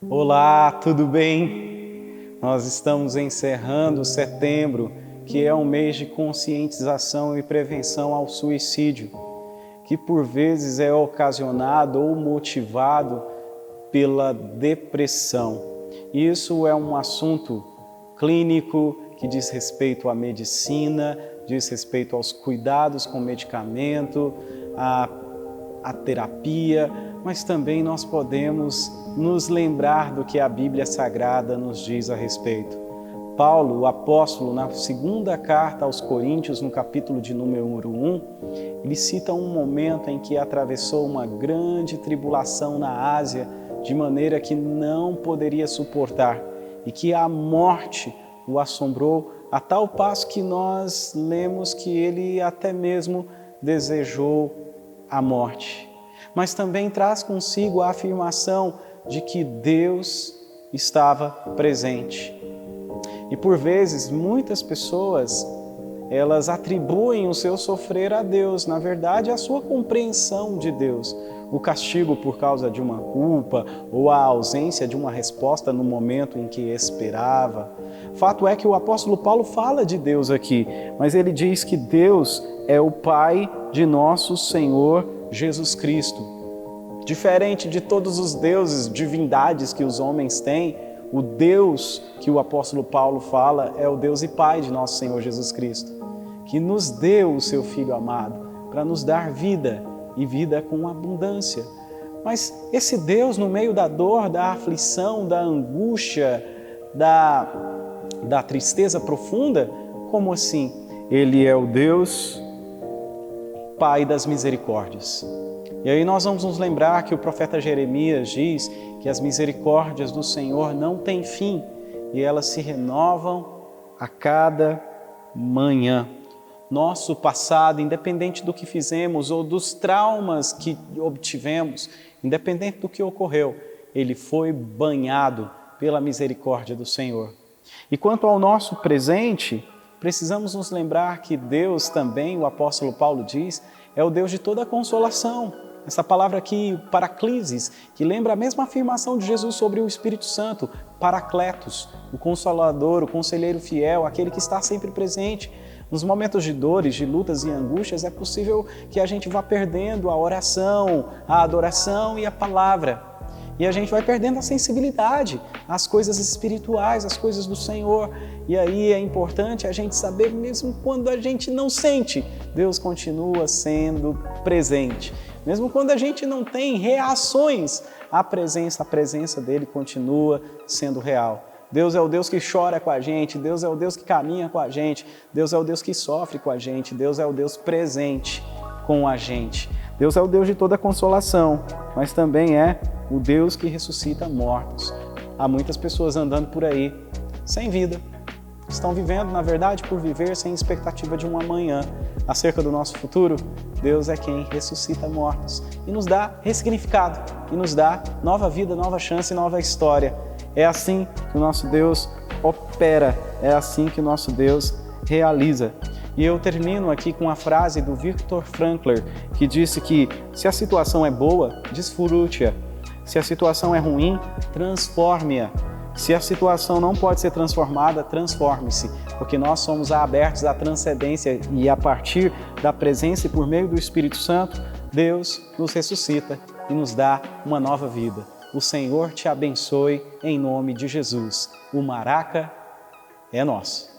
Olá, tudo bem? Nós estamos encerrando setembro, que é um mês de conscientização e prevenção ao suicídio, que por vezes é ocasionado ou motivado pela depressão. Isso é um assunto clínico que diz respeito à medicina, diz respeito aos cuidados com medicamento, à terapia, mas também nós podemos nos lembrar do que a Bíblia Sagrada nos diz a respeito. Paulo, o apóstolo, na segunda carta aos Coríntios, no capítulo de número 1, ele cita um momento em que atravessou uma grande tribulação na Ásia, de maneira que não poderia suportar, e que a morte o assombrou, a tal passo que nós lemos que ele até mesmo desejou a morte. Mas também traz consigo a afirmação de que Deus estava presente. E por vezes, muitas pessoas, elas atribuem o seu sofrer a Deus, na verdade, a sua compreensão de Deus. O castigo por causa de uma culpa ou a ausência de uma resposta no momento em que esperava. Fato é que o apóstolo Paulo fala de Deus aqui, mas ele diz que Deus é o Pai de nosso Senhor Jesus Cristo. Diferente de todos os deuses, divindades que os homens têm, o Deus que o apóstolo Paulo fala é o Deus e Pai de nosso Senhor Jesus Cristo, que nos deu o seu Filho amado para nos dar vida e vida com abundância. Mas esse Deus, no meio da dor, da aflição, da angústia, da tristeza profunda, como assim? Ele é o Deus Pai das misericórdias. E aí nós vamos nos lembrar que o profeta Jeremias diz que as misericórdias do Senhor não têm fim e elas se renovam a cada manhã. Nosso passado, independente do que fizemos ou dos traumas que obtivemos, independente do que ocorreu, ele foi banhado pela misericórdia do Senhor. E quanto ao nosso presente, precisamos nos lembrar que Deus também, o apóstolo Paulo diz, é o Deus de toda consolação. Essa palavra aqui, paraclises, que lembra a mesma afirmação de Jesus sobre o Espírito Santo, paracletos, o Consolador, o Conselheiro fiel, aquele que está sempre presente. Nos momentos de dores, de lutas e angústias, é possível que a gente vá perdendo a oração, a adoração e a palavra. E a gente vai perdendo a sensibilidade às coisas espirituais, às coisas do Senhor. E aí é importante a gente saber, mesmo quando a gente não sente, Deus continua sendo presente. Mesmo quando a gente não tem reações à presença, a presença dele continua sendo real. Deus é o Deus que chora com a gente, Deus é o Deus que caminha com a gente, Deus é o Deus que sofre com a gente, Deus é o Deus presente com a gente. Deus é o Deus de toda consolação, mas também é o Deus que ressuscita mortos. Há muitas pessoas andando por aí sem vida. Estão vivendo, na verdade, por viver sem expectativa de um amanhã. Acerca do nosso futuro, Deus é quem ressuscita mortos e nos dá ressignificado, e nos dá nova vida, nova chance, nova história. É assim que o nosso Deus opera, é assim que o nosso Deus realiza. E eu termino aqui com a frase do Viktor Frankl, que disse que se a situação é boa, desfrute-a. Se a situação é ruim, transforme-a. Se a situação não pode ser transformada, transforme-se, porque nós somos abertos à transcendência e a partir da presença e por meio do Espírito Santo, Deus nos ressuscita e nos dá uma nova vida. O Senhor te abençoe em nome de Jesus. O Maraca é nosso.